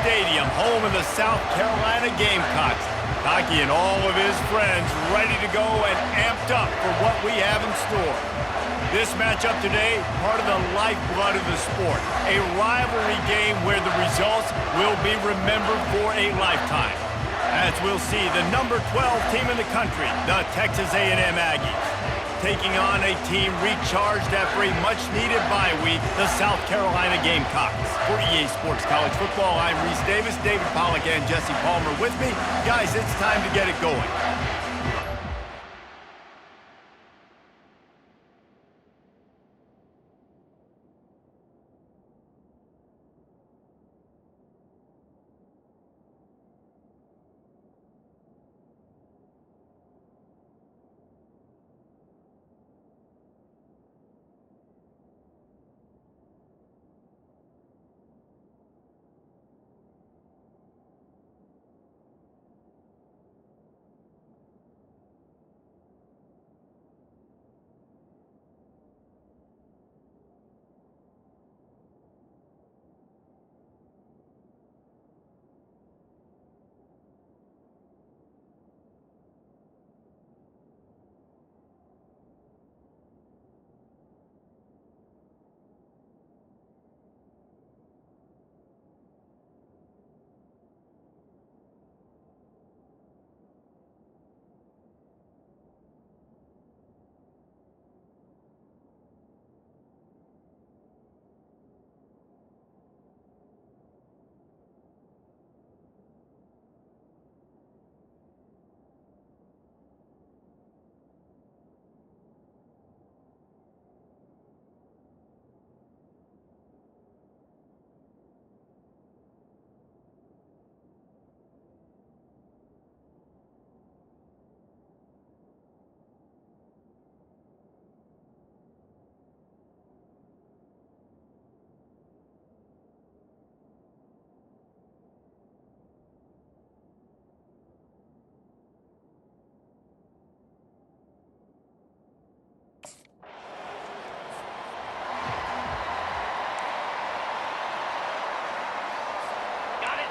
Stadium, home of the South Carolina Gamecocks. Cocky and all of his friends ready to go and amped up for what we have in store. This matchup today, part of the lifeblood of the sport. A rivalry game where the results will be remembered for a lifetime. As we'll see the number 12 team in the country, the Texas A&M Aggies, taking on a team recharged after a much-needed bye week, the South Carolina Gamecocks. For EA Sports College Football, I'm Reese Davis, David Pollack, and Jesse Palmer with me. Guys, it's time to get it going.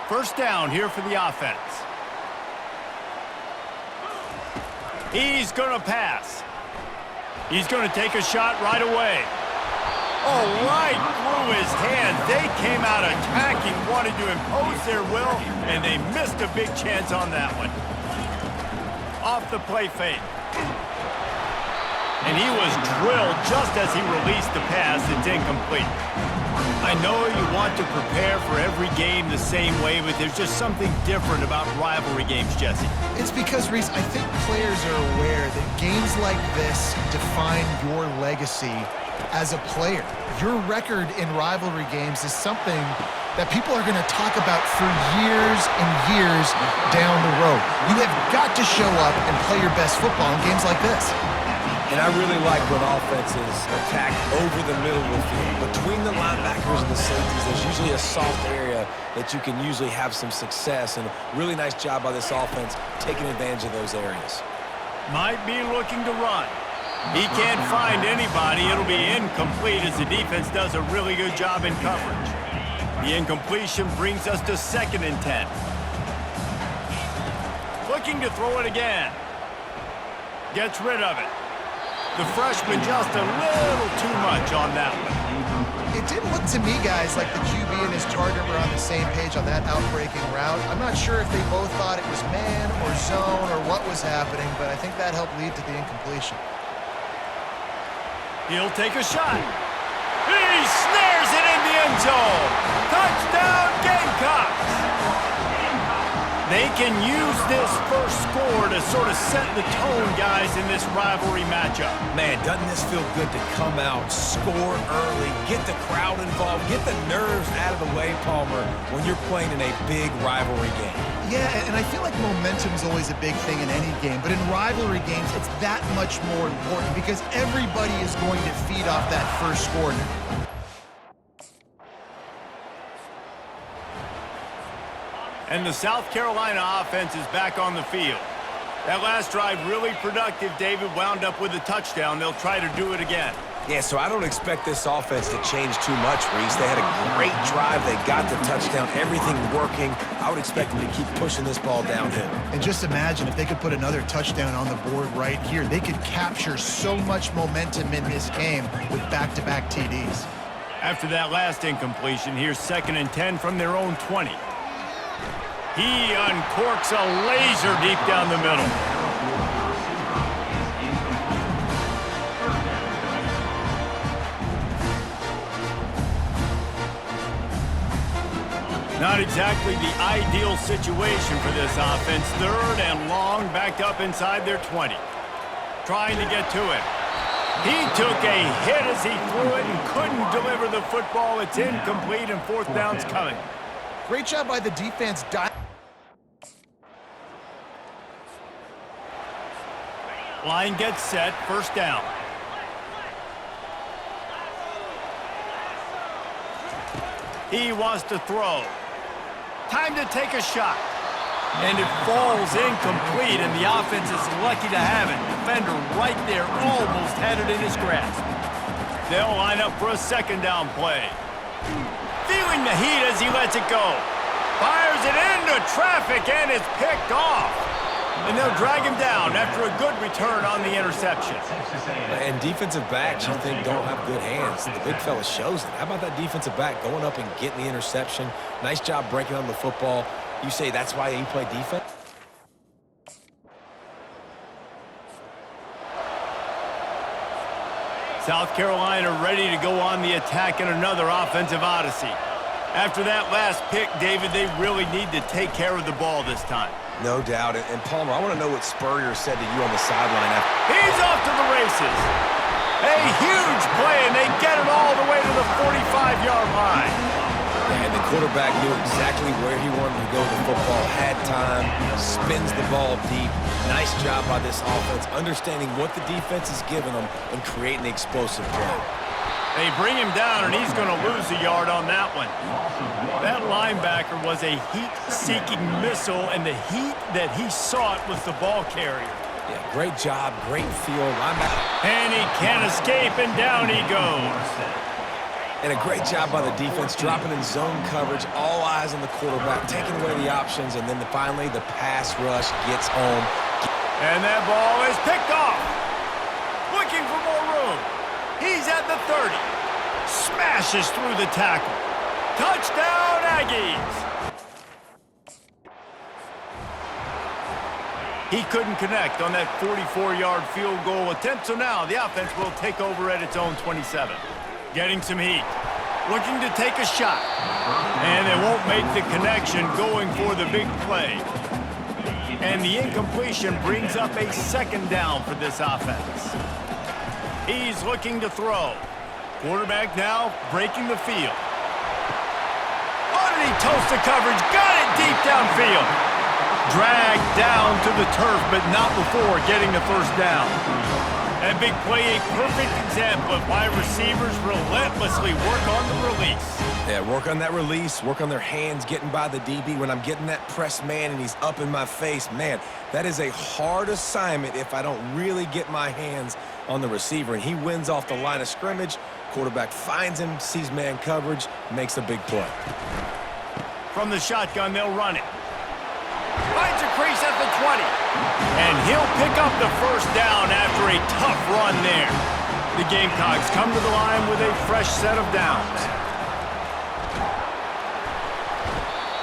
First down here for the offense. He's going to pass. He's going to take a shot right away. Oh, right through his hands. They came out attacking, wanted to impose their will, and they missed a big chance on that one. Off the play fake. And he was drilled just as he released the pass. It's incomplete. I know you want to prepare for every game the same way, but there's just something different about rivalry games, Jesse. It's because, Reese, I think players are aware that games like this define your legacy as a player. Your record in rivalry games is something that people are going to talk about for years and years down the road. You have got to show up and play your best football in games like this. And I really like when offenses attack over the middle of the field. Between the linebackers and the safeties, there's usually a soft area that you can usually have some success. And a really nice job by this offense taking advantage of those areas. Might be looking to run. He can't find anybody. It'll be incomplete as the defense does a really good job in coverage. The incompletion brings us to 2nd and 10. Looking to throw it again. Gets rid of it. The freshman just a little too much on that one. It didn't look to me, guys, like the QB and his target were on the same page on that outbreaking route. I'm not sure if they both thought it was man or zone or what was happening, but I think that helped lead to the incompletion. He'll take a shot. He snares it in the end zone. Touchdown, Gamecocks! They can use this first score to sort of set the tone, guys, in this rivalry matchup. Man, doesn't this feel good to come out, score early, get the crowd involved, get the nerves out of the way, Palmer, when you're playing in a big rivalry game? Yeah, and I feel like momentum's always a big thing in any game, but in rivalry games, it's that much more important because everybody is going to feed off that first score now. And the South Carolina offense is back on the field. That last drive really productive. David wound up with a touchdown. They'll try to do it again. Yeah, so I don't expect this offense to change too much, Reese. They had a great drive. They got the touchdown, everything working. I would expect them to keep pushing this ball downhill. And just imagine if they could put another touchdown on the board right here. They could capture so much momentum in this game with back-to-back TDs. After that last incompletion, here's 2nd and 10 from their own 20. He uncorks a laser deep down the middle. Not exactly the ideal situation for this offense. 3rd and long, backed up inside their 20. Trying to get to it. He took a hit as he threw it and couldn't deliver the football. It's incomplete and 4th down's coming. Great job by the defense. Line gets set, 1st down. He wants to throw. Time to take a shot. And it falls incomplete, and the offense is lucky to have it. Defender right there almost had it in his grasp. They'll line up for a 2nd down play. Feeling the heat as he lets it go. Fires it into traffic, and it's picked off. And they'll drag him down after a good return on the interception. And defensive backs, you think, don't have good hands. The big fella shows it. How about that defensive back going up and getting the interception? Nice job breaking on the football. You say that's why you play defense? South Carolina ready to go on the attack in another offensive odyssey. After that last pick, David, they really need to take care of the ball this time. No doubt. And Palmer, I want to know what Spurrier said to you on the sideline. He's off to the races. A huge play, and they get it all the way to the 45-yard line. And the quarterback knew exactly where he wanted to go with the football, had time, spins the ball deep. Nice job by this offense, understanding what the defense is giving them and creating the explosive play. They bring him down, and he's going to lose a yard on that one. That linebacker was a heat-seeking missile, and the heat that he sought was the ball carrier. Yeah, great job, great feel. Linebacker. And he can't escape, and down he goes. And a great job by the defense, dropping in zone coverage, all eyes on the quarterback, taking away the options, and then finally the pass rush gets home. And that ball is picked off. Looking for more room. He's at the 30. Smashes through the tackle. Touchdown, Aggies! He couldn't connect on that 44-yard field goal attempt, so now the offense will take over at its own 27. Getting some heat. Looking to take a shot. And they won't make the connection, going for the big play. And the incompletion brings up a 2nd down for this offense. He's looking to throw. Quarterback now breaking the field. Underneath toast the coverage. Got it deep downfield. Dragged down to the turf, but not before getting the 1st down. That big play, a perfect example of why receivers relentlessly work on the release. Yeah, work on that release, work on their hands, getting by the DB. When I'm getting that press man and he's up in my face, man, that is a hard assignment if I don't really get my hands on the receiver. And he wins off the line of scrimmage. Quarterback finds him, sees man coverage, makes a big play. From the shotgun, they'll run it. Finds a crease at the 20. And he'll pick up the 1st down after a tough run there. The Gamecocks come to the line with a fresh set of downs.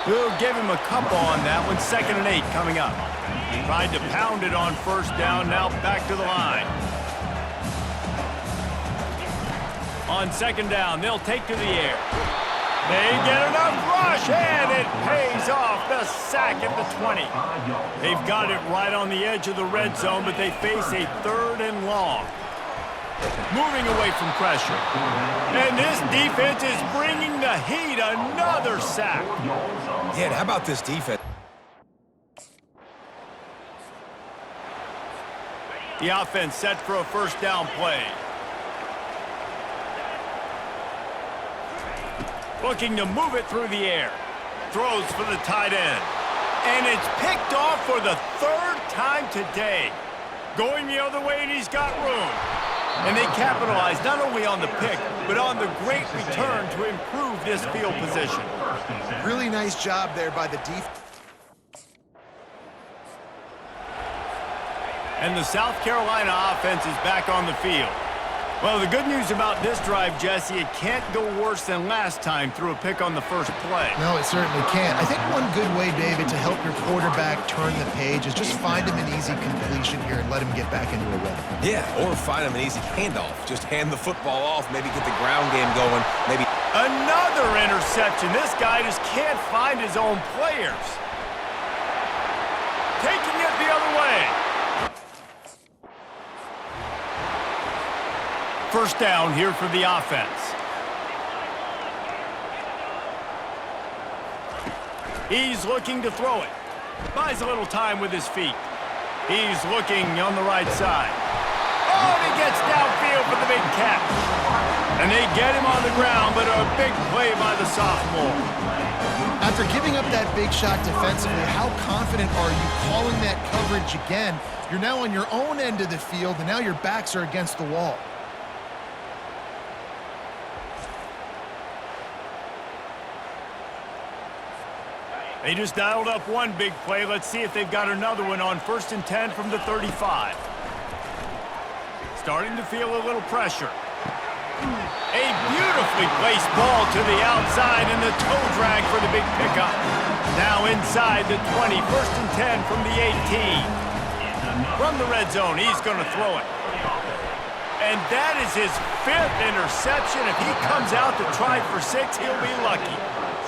We'll give him a couple on that one. 2nd and 8 coming up. Tried to pound it on 1st down, now back to the line. On 2nd down, they'll take to the air. They get enough rush, and it pays off. The sack at the 20. They've got it right on the edge of the red zone, but they face a 3rd and long. Moving away from pressure. And this defense is bringing the heat. Another sack. Yeah, and how about this defense? The offense set for a 1st down play. Looking to move it through the air. Throws for the tight end. And it's picked off for the 3rd time today. Going the other way, and he's got room. And they capitalized not only on the pick, but on the great return to improve this field position. Really nice job there by the defense. And the South Carolina offense is back on the field. Well, the good news about this drive, Jesse, it can't go worse than last time through a pick on the first play. No, it certainly can't. I think one good way, David, to help your quarterback turn the page is just find him an easy completion here and let him get back into a rhythm. Yeah, or find him an easy handoff. Just hand the football off, maybe get the ground game going, maybe. Another interception. This guy just can't find his own players. Taking it the other way. First down here for the offense. He's looking to throw it. Buys a little time with his feet. He's looking on the right side. Oh, and he gets downfield for the big catch. And they get him on the ground, but a big play by the sophomore. After giving up that big shot defensively, how confident are you calling that coverage again? You're now on your own end of the field, and now your backs are against the wall. They just dialed up one big play. Let's see if they've got another one on 1st and 10 from the 35. Starting to feel a little pressure. A beautifully placed ball to the outside and the toe drag for the big pickup. Now inside the 20, 1st and 10 from the 18. From the red zone, he's going to throw it. And that is his 5th interception. If he comes out to try for 6, he'll be lucky.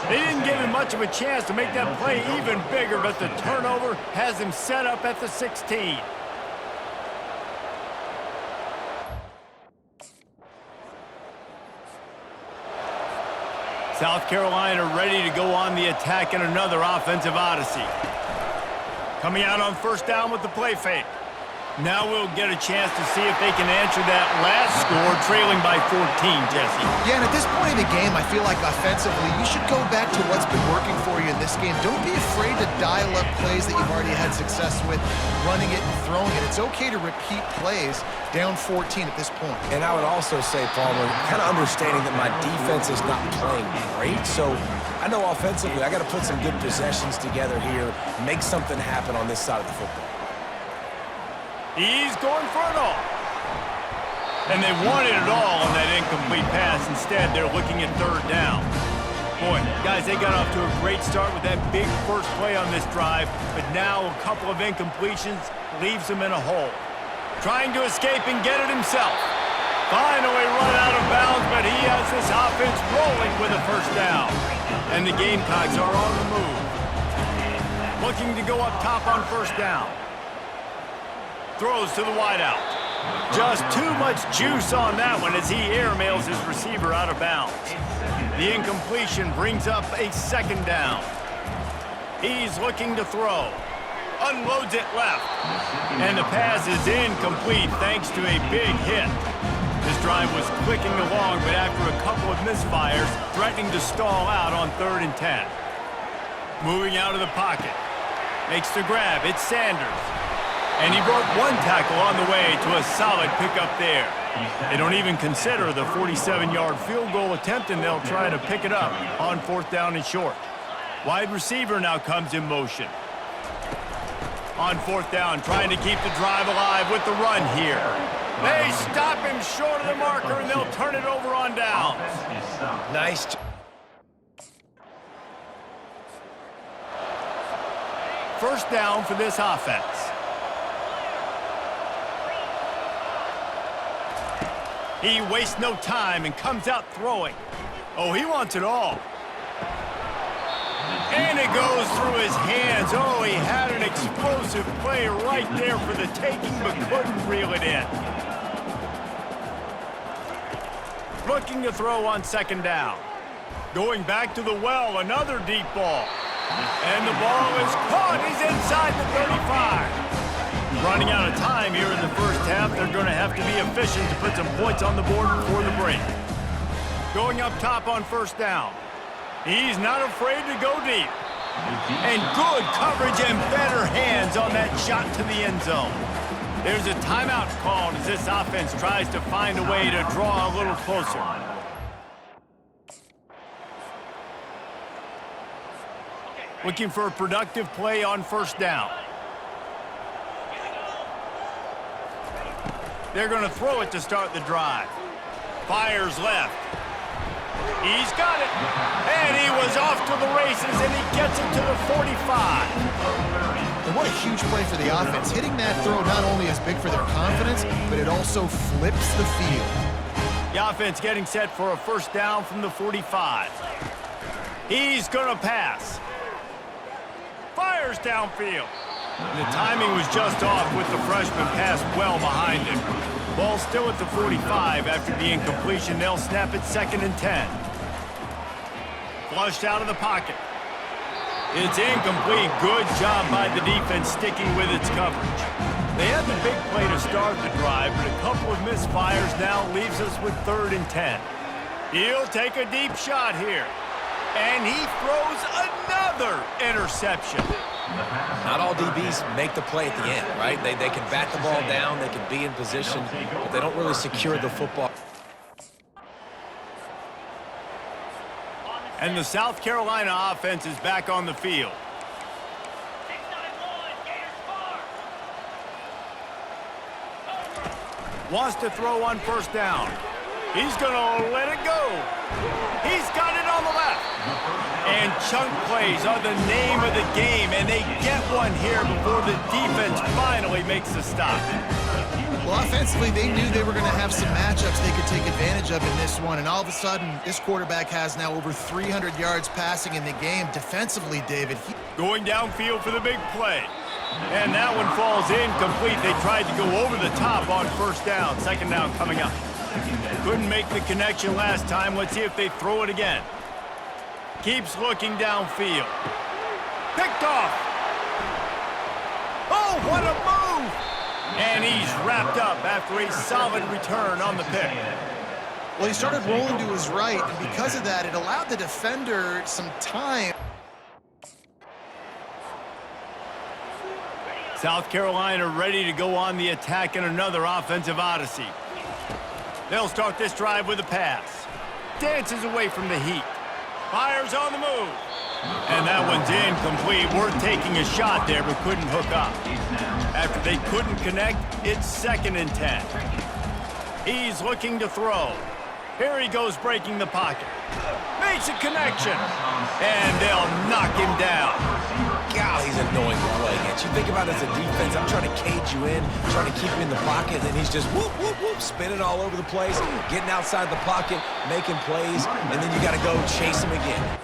They didn't give him much of a chance to make that play even bigger, but the turnover has him set up at the 16. South Carolina ready to go on the attack in another offensive odyssey. Coming out on 1st down with the play fake. Now we'll get a chance to see if they can answer that last score, trailing by 14, Jesse. Yeah, and at this point in the game, I feel like offensively, you should go back to what's been working for you in this game. Don't be afraid to dial up plays that you've already had success with, running it and throwing it. It's okay to repeat plays down 14 at this point. And I would also say, Palmer, kind of understanding that my defense is not playing great, so I know offensively I got to put some good possessions together here, make something happen on this side of the football. He's going for it all. And they wanted it all on that incomplete pass. Instead, they're looking at 3rd down. Boy, guys, they got off to a great start with that big first play on this drive, but now a couple of incompletions leaves them in a hole. Trying to escape and get it himself. Finally run out of bounds, but he has this offense rolling with a 1st down. And the Gamecocks are on the move. Looking to go up top on 1st down. Throws to the wideout. Just too much juice on that one as he airmails his receiver out of bounds. The incompletion brings up a 2nd down. He's looking to throw. Unloads it left. And the pass is incomplete thanks to a big hit. This drive was clicking along, but after a couple of misfires, threatening to stall out on 3rd and 10. Moving out of the pocket. Makes the grab. It's Sanders. And he broke one tackle on the way to a solid pickup there. They don't even consider the 47-yard field goal attempt, and they'll try to pick it up on 4th down and short. Wide receiver now comes in motion. On 4th down, trying to keep the drive alive with the run here. They stop him short of the marker, and they'll turn it over on downs. Nice. 1st down for this offense. He wastes no time and comes out throwing. Oh, he wants it all. And it goes through his hands. Oh, he had an explosive play right there for the taking, but couldn't reel it in. Looking to throw on 2nd down. Going back to the well, another deep ball. And the ball is caught. He's inside the 35. Running out of time here in the 1st half. They're going to have to be efficient to put some points on the board before the break. Going up top on 1st down. He's not afraid to go deep. And good coverage and better hands on that shot to the end zone. There's a timeout called as this offense tries to find a way to draw a little closer. Looking for a productive play on first down. They're going to throw it to start the drive. Fires left. He's got it. And he was off to the races, and he gets it to the 45. And what a huge play for the offense. Hitting that throw not only is big for their confidence, but it also flips the field. The offense getting set for a first down from the 45. He's going to pass. Fires downfield. The timing was just off with the freshman pass well behind him. Ball still at the 45 after the incompletion. They'll snap it 2nd and 10. Flushed out of the pocket. It's incomplete. Good job by the defense sticking with its coverage. They had the big play to start the drive, but a couple of misfires now leaves us with 3rd and 10. He'll take a deep shot here. And he throws another interception. Not all DBs make the play at the end, right? They can bat the ball down, they can be in position, but they don't really secure the football. And the South Carolina offense is back on the field. Wants to throw on first down. He's going to let it go. He's got it on the left. And chunk plays are the name of the game, and they get one here before the defense finally makes a stop. Well, offensively, they knew they were going to have some matchups they could take advantage of in this one, and all of a sudden, this quarterback has now over 300 yards passing in the game. Defensively, David. Going downfield for the big play. And that one falls incomplete. They tried to go over the top on first down. 2nd down coming up. Couldn't make the connection last time. Let's see if they throw it again. Keeps looking downfield. Picked off. Oh, what a move! And he's wrapped up after a solid return on the pick. Well, he started rolling to his right, and because of that, it allowed the defender some time. South Carolina ready to go on the attack in another offensive odyssey. They'll start this drive with a pass. Dances away from the heat. Fires on the move. And that one's incomplete. Worth taking a shot there, but couldn't hook up. After they couldn't connect, it's 2nd and 10. He's looking to throw. Here he goes breaking the pocket. Makes a connection. And they'll knock him down. God, he's annoying to play against. You think about it as a defense, I'm trying to cage you in, trying to keep you in the pocket, and then he's just whoop, whoop, whoop, spinning all over the place, getting outside the pocket, making plays, and then you got to go chase him again.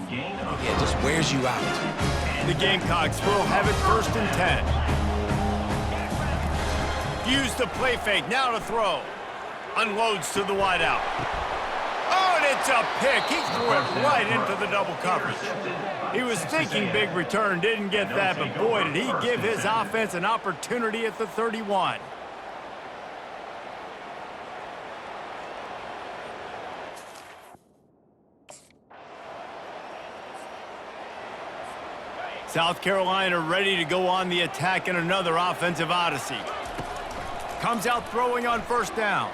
Yeah, just wears you out. The Gamecocks will have it 1st and 10. Use the play fake, now to throw. Unloads to the wideout. Oh, and it's a pick. He threw it right into the double coverage. He was thinking big return, didn't get that, but boy, did he give his offense an opportunity at the 31. South Carolina ready to go on the attack in another offensive odyssey. Comes out throwing on 1st down.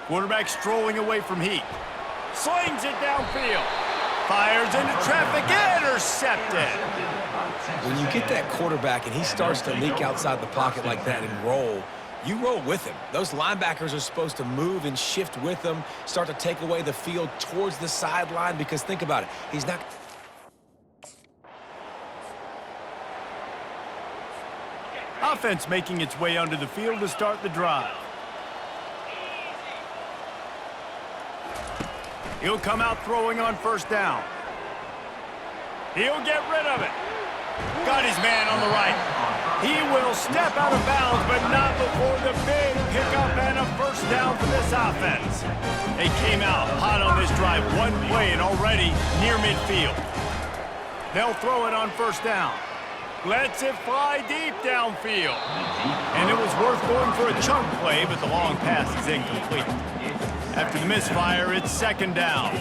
Quarterback strolling away from heat. Slings it downfield. Fires into traffic. Intercepted. When you get that quarterback and he starts to leak outside the pocket like that and roll, you roll with him. Those linebackers are supposed to move and shift with him, start to take away the field towards the sideline, because think about it. He's not... Offense making its way onto the field to start the drive. He'll come out throwing on 1st down. He'll get rid of it. Got his man on the right. He will step out of bounds, but not before the big pickup and a 1st down for this offense. They came out hot on this drive. One play and already near midfield. They'll throw it on 1st down. Lets it fly deep downfield. And it was worth going for a chunk play, but the long pass is incomplete. After the misfire, it's 2nd down.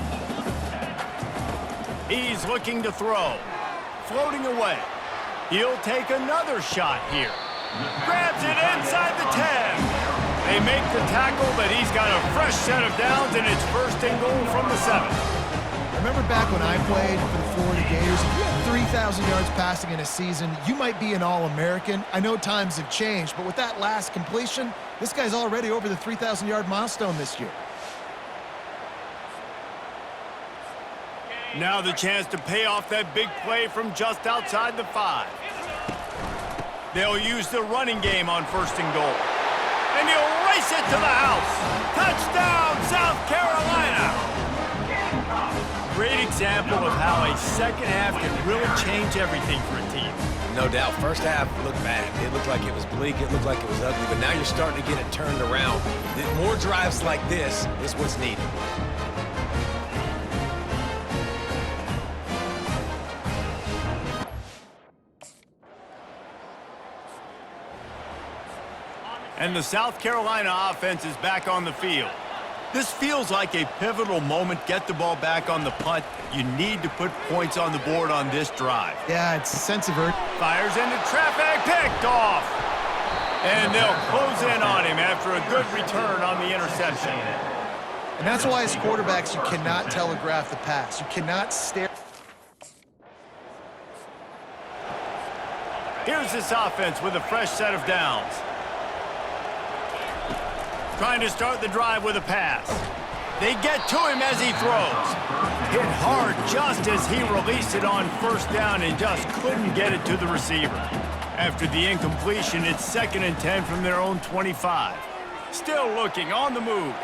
He's looking to throw. Floating away. He'll take another shot here. Grabs it inside the 10. They make the tackle, but he's got a fresh set of downs, and it's 1st and goal from the 7. Remember back when I played for the Florida Gators, if you had 3,000 yards passing in a season, you might be an All-American. I know times have changed, but with that last completion, this guy's already over the 3,000-yard milestone this year. Now the chance to pay off that big play from just outside the 5. They'll use the running game on 1st and goal. And he'll race it to the house. Touchdown, South Carolina! Great example of how a second half can really change everything for a team. No doubt. 1st half looked bad. It looked like it was bleak. It looked like it was ugly. But now you're starting to get it turned around. More drives like this is what's needed. And the South Carolina offense is back on the field. This feels like a pivotal moment. Get the ball back on the punt. You need to put points on the board on this drive. Yeah, it's a sense of urgency. Fires into traffic, picked off. And they'll close in on him after a good return on the interception. And that's why as quarterbacks, you cannot telegraph the pass. You cannot stare. Here's this offense with a fresh set of downs. Trying to start the drive with a pass. They get to him as he throws. Hit hard just as he released it on 1st down and just couldn't get it to the receiver. After the incompletion, it's 2nd and 10 from their own 25. Still looking on the move.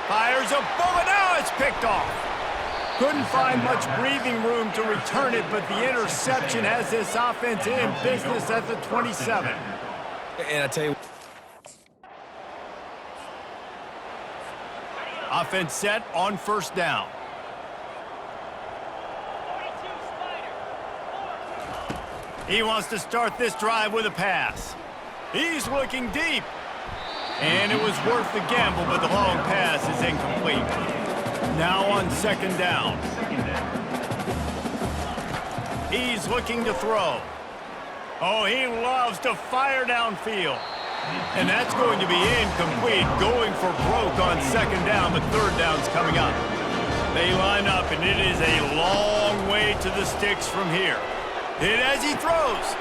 Fires a bullet. Now it's picked off. Couldn't find much breathing room to return it, but the interception has this offense in business at the 27. And I tell you, offense set on 1st down. He wants to start this drive with a pass. He's looking deep. And it was worth the gamble, but the long pass is incomplete. Now on 2nd down. He's looking to throw. Oh, he loves to fire downfield. And that's going to be incomplete, going for broke on 2nd down, but 3rd down's coming up. They line up, and it is a long way to the sticks from here. Hit as he throws.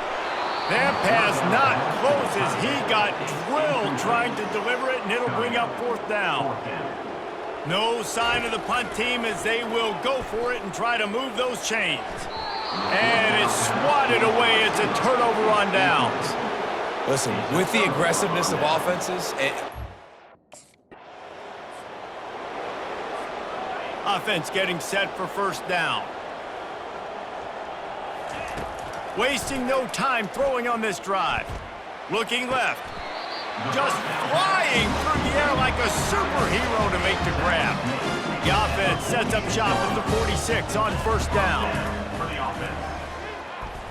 That pass not close as he got drilled trying to deliver it, and it'll bring up 4th down. No sign of the punt team as they will go for it and try to move those chains. And it's swatted away. It's a turnover on downs. listen, with the aggressiveness of offenses, Offense getting set for first down. Wasting no time throwing on this drive. Looking left. Just flying through the air like a superhero to make the grab. The offense sets up shop at the 46 on first down.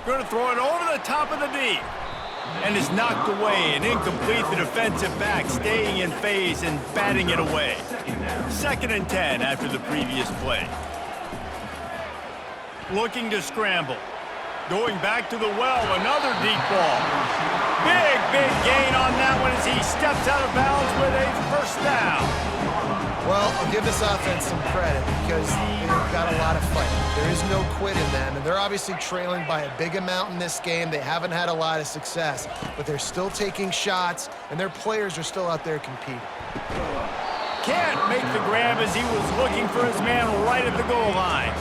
Going to throw it over the top of the D. And is knocked away and incomplete. The defensive back staying in phase and batting it away. 2nd and 10 after the previous play. Looking to scramble. Going back to the well, another deep ball. Big gain on that one as he steps out of bounds with a first down. Well, I'll give this offense some credit because they've got a lot of fight. There is no quit in them, and they're obviously trailing by a big amount in this game. They haven't had a lot of success, but they're still taking shots, and their players are still out there competing. Can't make the grab as he was looking for his man right at the goal line.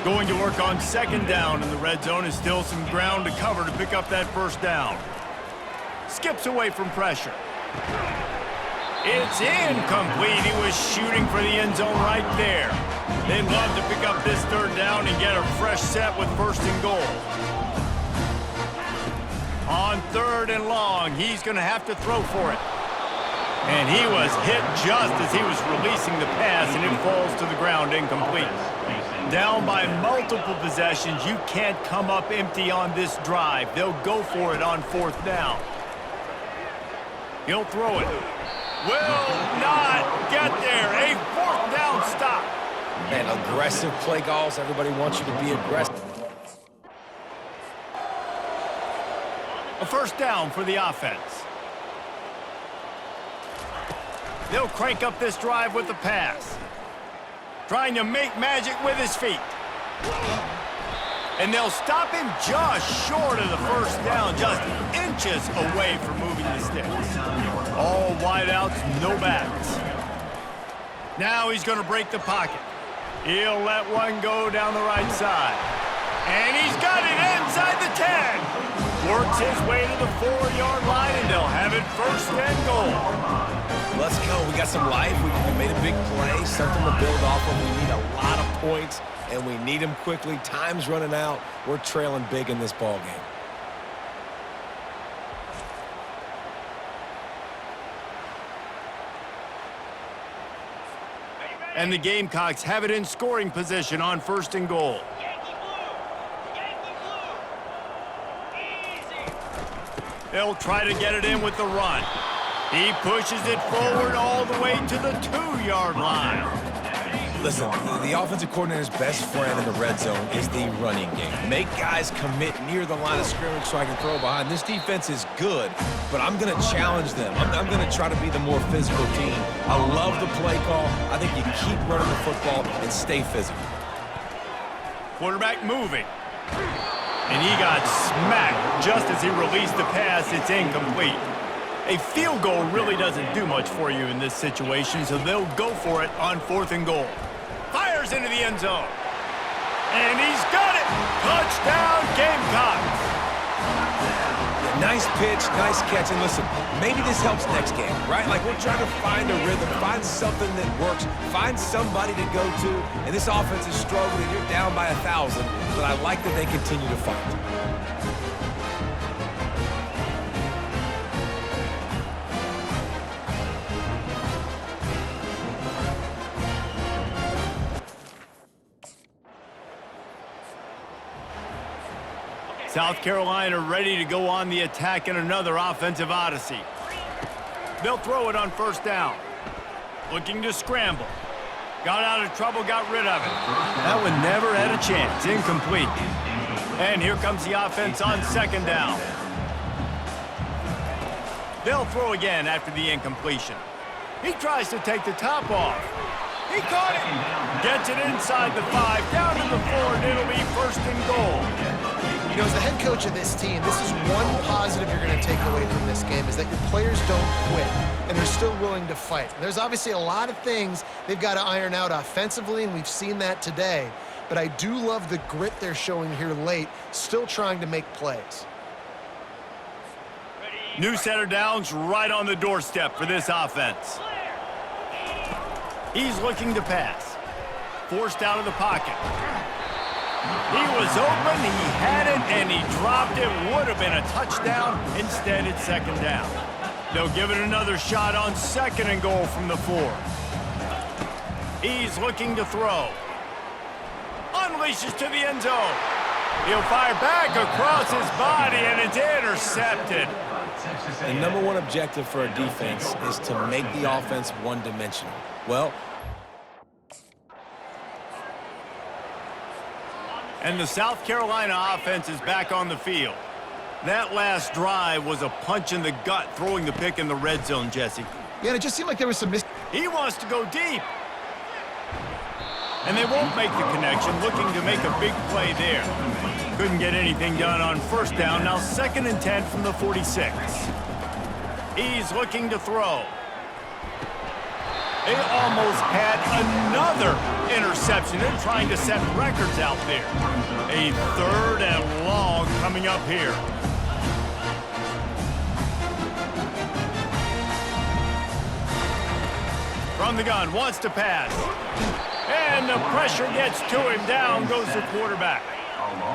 Going to work on 2nd down in the red zone is still some ground to cover to pick up that first down. Skips away from pressure. It's incomplete. He was shooting for the end zone right there. They'd love to pick up this 3rd down and get a fresh set with 1st and goal. On 3rd and long, he's going to have to throw for it. And he was hit just as he was releasing the pass, and it falls to the ground incomplete. Down by multiple possessions, you can't come up empty on this drive. They'll go for it on 4th down. He'll throw it. Will not get there. A 4th down stop. Man, aggressive play calls. Everybody wants you to be aggressive. A first down for the offense. They'll crank up this drive with the pass. Trying to make magic with his feet. And they'll stop him just short of the first down, just inches away from moving the sticks. All wideouts, no backs. Now he's going to break the pocket. He'll let one go down the right side. And he's got it inside the 10. Works his way to the 4-yard line, and they'll have it 1st and goal. Let's go. We got some life. We made a big play, something to build off of. We need a lot of points, and we need them quickly. Time's running out. We're trailing big in this ball game. And the Gamecocks have it in scoring position on 1st and goal. They'll try to get it in with the run. He pushes it forward all the way to the 2-yard line. Listen, the offensive coordinator's best friend in the red zone is the running game. Make guys commit near the line of scrimmage so I can throw behind. This defense is good, but I'm going to challenge them. I'm going to try to be the more physical team. I love the play call. I think you keep running the football and stay physical. Quarterback moving. And he got smacked just as he released the pass. It's incomplete. A field goal really doesn't do much for you in this situation, so they'll go for it on 4th and goal. Fires into the end zone. And he's got it! Touchdown, Gamecocks! Nice pitch, nice catch. And listen, maybe this helps next game, right? Like we're trying to find a rhythm, find something that works, find somebody to go to. And this offense is struggling. You're down by 1,000, but I like that they continue to fight. South Carolina ready to go on the attack in another offensive odyssey. They'll throw it on 1st down. Looking to scramble. Got out of trouble, got rid of it. That one never had a chance. Incomplete. And here comes the offense on 2nd down. They'll throw again after the incompletion. He tries to take the top off. He caught it. Gets it inside the 5, down to the 4, and it'll be 1st and goal. You know, as the head coach of this team, this is one positive you're going to take away from this game is that your players don't quit, and they're still willing to fight. There's obviously a lot of things they've got to iron out offensively, and we've seen that today. But I do love the grit they're showing here late, still trying to make plays. New center downs right on the doorstep for this offense. He's looking to pass. forced out of the pocket. He was open, he had it, and he dropped it. Would have been a touchdown. Instead, it's second down. They'll give it another shot on second and goal from the 4. He's looking to throw. Unleashes to the end zone. He'll fire back across his body, and it's intercepted. The number one objective for a defense is to make the offense one-dimensional. Well, and the South Carolina offense is back on the field. That last drive was a punch in the gut, throwing the pick in the red zone, Jesse. Yeah, and it just seemed like there was some He wants to go deep. And they won't make the connection, looking to make a big play there. Couldn't get anything done on first down. Now 2nd and 10 from the 46. He's looking to throw. They almost had another interception. They're trying to set records out there. A 3rd and long coming up here. From the gun, wants to pass. And the pressure gets to him. Down goes the quarterback.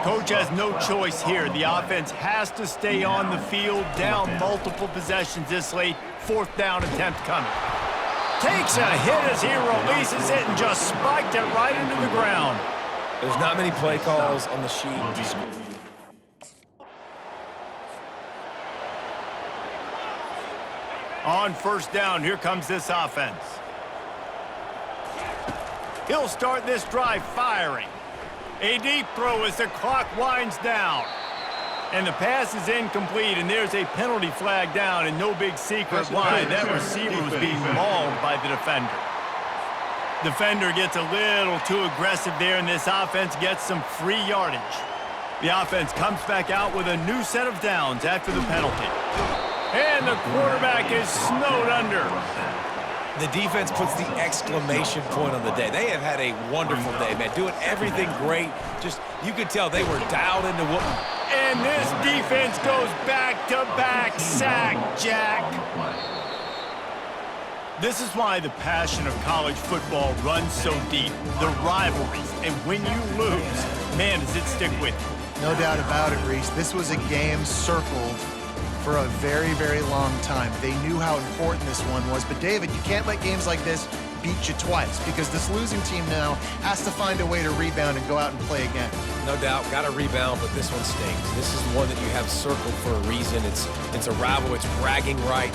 Coach has no choice here. The offense has to stay on the field, down multiple possessions this late. 4th down attempt coming. Takes a hit as he releases it and just spiked it right into the ground. there's not many play calls on the sheet. On first down, here comes this offense. He'll start this drive firing. A deep throw as the clock winds down. And the pass is incomplete, and there's a penalty flag down, and no big secret why. That receiver was being mauled by the defender. Defender gets a little too aggressive there, and this offense gets some free yardage. The offense comes back out with a new set of downs after the penalty. And the quarterback is snowed under. The defense puts the exclamation point on the day. They have had a wonderful day, man. Doing everything great. Just, you could tell they were dialed into what... And this defense goes back-to-back sack, Jack. This is why the passion of college football runs so deep. The rivalries. And when you lose, man, does it stick with you. No doubt about it, Reese. This was a game circled for a very, very long time. They knew how important this one was. But, David, you can't let games like this beat you twice, because this losing team now has to find a way to rebound and go out and play again. No doubt, got to rebound, but this one stings. This is one that you have circled for a reason. It's a rival. It's bragging rights.